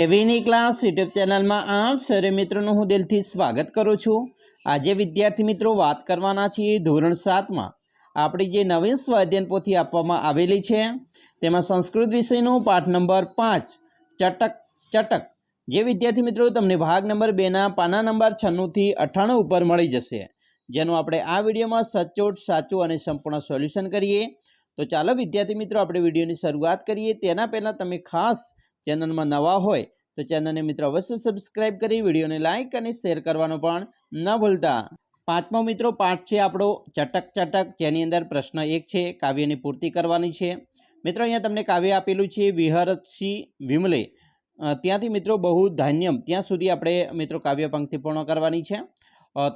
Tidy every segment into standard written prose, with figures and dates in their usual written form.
એવીની class YouTube ચેનલમાં આપ સરે મિત્રોનું હું દિલથી સ્વાગત કરું છું। આજે વિદ્યાર્થી મિત્રો વાત કરવાના છીએ ધોરણ 7માં આપણી જે નવીન સ્વાધ્યાયન પોથી આપવામાં આવેલી છે તેમાં સંસ્કૃત વિષયનો પાઠ નંબર 5 ચટક ચટક જે વિદ્યાર્થી મિત્રો તમને ભાગ નંબર 2ના પાના નંબર 96 થી 98 ઉપર મળી જશે, જેનું આપણે આ વિડીયોમાં સચોટ સાચું અને સંપૂર્ણ સોલ્યુશન કરીએ। તો ચાલો વિદ્યાર્થી મિત્રો આપણે વિડીયોની શરૂઆત કરીએ। તેના પહેલાં તમે ખાસ चैनल में नवा होय तो चैनल ने मित्रों अवश्य सब्सक्राइब करी वीडियो ने लाइक और शेर करवानो पण न भूलता। पांचमो मित्रों पाठ छे आपणो चटक चटक, जेनी अंदर प्रश्न 1 छे, काव्यनी पूर्ति करवानी छे। मित्रों अहींया तमने काव्य आपेलुं छे विहरसि विमले, त्यांथी मित्रों बहु धान्यम त्यां सुधी आपणे मित्रों काव्य पंक्ति पूर्ण करवानी छे।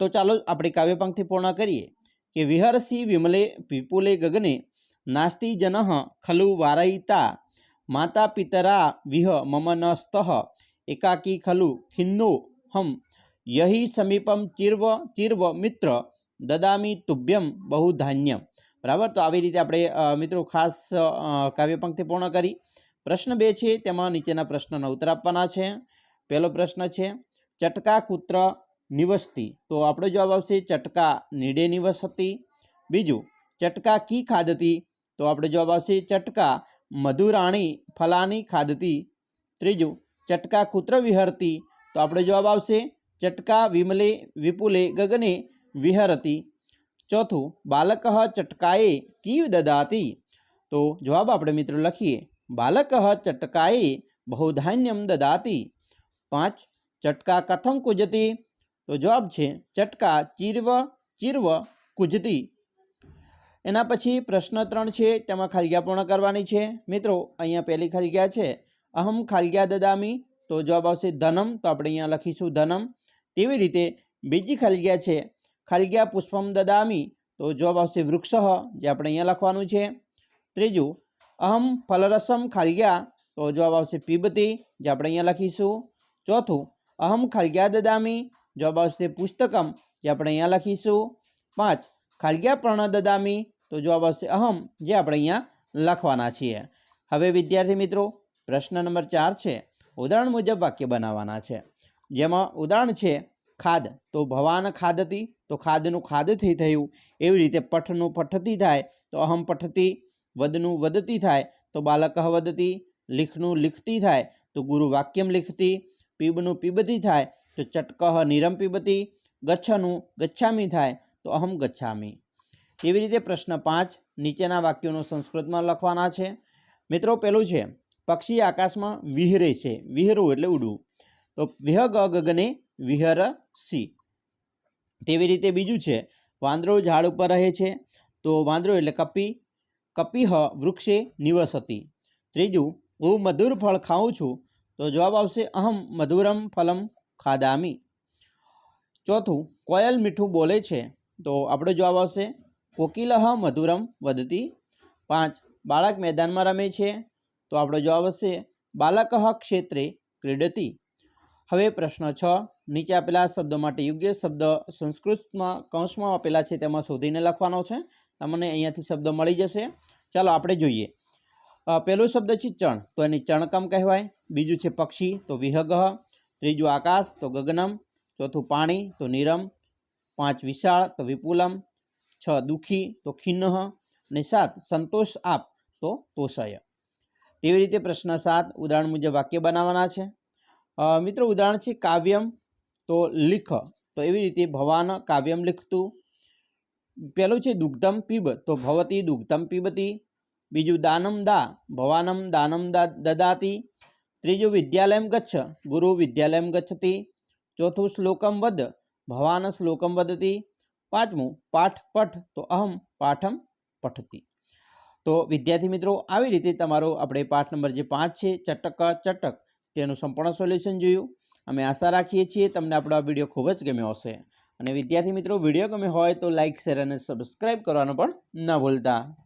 तो चालो आपणे काव्य पंक्ति पूर्ण करीए कि विहरसि विमले विपुले गगने नास्ति जनः खलु वारयिता माता पितरा विह मम नस्तः एकाकी खलु खिन्नो हम यही समीपम चिर्व चिर्व मित्र ददामी तुभ्यम बहुधान्यम। बराबर, तो આવી રીતે આપણે મિત્રો ખાસ કાવ્ય પંક્તિ પૂર્ણ કરી। પ્રશ્ન 2 છે તેમાં નીચેના પ્રશ્નનો ઉત્તર આપવાના છે। પહેલો પ્રશ્ન છે ચટકા કુત્ર નિવસતી, તો આપણો જવાબ આવશે ચટકા નીડે નિવસતી। બીજું ચટકા કી ખાદતી, તો આપણો જવાબ આવશે ચટકા मधुराणी फलानी खादती। त्रीजु चटका कुत्र विहरती, तो आपणे जवाब आवशे चटका विमले विपुले गगने विहरती। चौथुं बालकः चटकाए की ददाति, तो जवाब आपणे मित्रों लखीए बालकः चटकाए बहुधान्यम ददाति। 5 चटका कथम कुजती, तो जवाब छे चटका चिर्व चिर्व कुजती। एना पछी प्रश्न 3 छे तेमां खालिग्या पूर्ण करवानी छे। मित्रों अहींया पहली खालिग्या छे अहम खालिग्या ददामी, तो जवाब आवशे धनम, तो आपणे अहींया लखीशुं धनम। तेवी रीते बीजी खालिग्या छे खालिग्या पुष्पम ददामी, तो जवाब आवशे वृक्षः, जे आपणे अहींया लखवानुं छे। त्रीजुं अहम फलरसम खालिग्या, तो जवाब आवशे पीबती, जे आपणे अहींया लखीशुं। चौथुं अहम खालिग्या ददामी, जवाब आवशे पुस्तकम, जे आपणे अहींया लखीशुं। 5 खालिग्या पर्ण ददामी, तो जवाब आवशे अहम, जे आपणे अहींया लखवाना छीए। हवे विद्यार्थी मित्रों प्रश्न नंबर 4 छे उदाहरण मुजब वाक्य बनाववाना छे, जेमां उदाहरण छे खाद, तो भवान खादती, तो खादनुं खादथी थयुं। एवी रीते पठनुं पठती थाय, तो अहम पठती। वदनुं वदती थाय, तो बालकः वदती। लिखनुं लिखती थाय, तो गुरु वाक्यम लिखती। पीबनुं पीबती थाय, तो चटकः नीरम पीबती। गच्छनुं गच्छामी थाय, तो अहम गच्छामी। एवी रीते प्रश्न 5 नीचेना वाक्यों संस्कृत में लखवाना छे। मित्रों पहेलुं छे पक्षी आकाश में विहरे छे, विहरवुं एटले उडवुं, तो विहग गगने विहरसि। तेवी रीते बीजुं छे वांदरो झाड़ पर रहे छे, तो वांदरो एटले कपी, कपीह वृक्षे निवसति। त्रीजुं हूँ मधुर फल खाऊं छूं, तो जवाब आवशे अहम मधुरम फलम खादामी। चौथुं कोयल मीठुं बोले छे, तो आपणो जवाब आवशे कोकिलः मधुरम वदति। 5 बाळक मैदान में रमे छे, तो आपणो जवाब आवशे बालकः क्षेत्रे क्रीडति। हवे प्रश्न 6 नीचे आपेला शब्दों माटे योग्य शब्द संस्कृत में कौंस में आपेला छे तेमां शोधीने लखवानो छे। तमने अहींयाथी शब्द मळी जशे। चालो आपणे जोईए। पहेलो शब्द छे चण, तो एने चणकम कहेवाय। बीजुं छे पक्षी, तो विहगः। त्रीजुं आकाश, तो गगनम। चौथुं पाणी, तो नीरम। 5 विशाळ, तो विपुलम। 6 दुखी, तो खिन्नः। ने 7 संतोष आप, तो तोषय। तेवी रीते प्रश्न 7 उदाहरण मुजब वाक्य बनाववाना छे। मित्रों उदाहरण छे काव्यम, तो लिख, तो एवी रीते भवान काव्यम लिखतु। पहेलुं छे दुग्धम पीब, तो भवती दुग्धम पीबती। बीजुं दानम दा, भवानम दानम ददाति। त्रीजुं विद्यालयम गच्छ, गुरु विद्यालयम गच्छति। चौथुं श्लोकम वद, भवान श्लोकम वदति। 5मुं पाठ पठ, तो अहम पाठम पठती। तो विद्यार्थी मित्रों આવી રીતે તમારો આપણે પાઠ નંબર જે 5 છે ચટક ચટક તેનું સંપૂર્ણ સોલ્યુશન જોયું। અમે આશા રાખીએ છીએ તમને આપણો આ વિડીયો ખૂબ જ ગમ્યો હશે। અને વિદ્યાર્થી મિત્રો વિડીયો ગમ્યો હોય તો લાઇક શેર અને સબસ્ક્રાઇબ કરવાનું પણ ન ભૂલતા।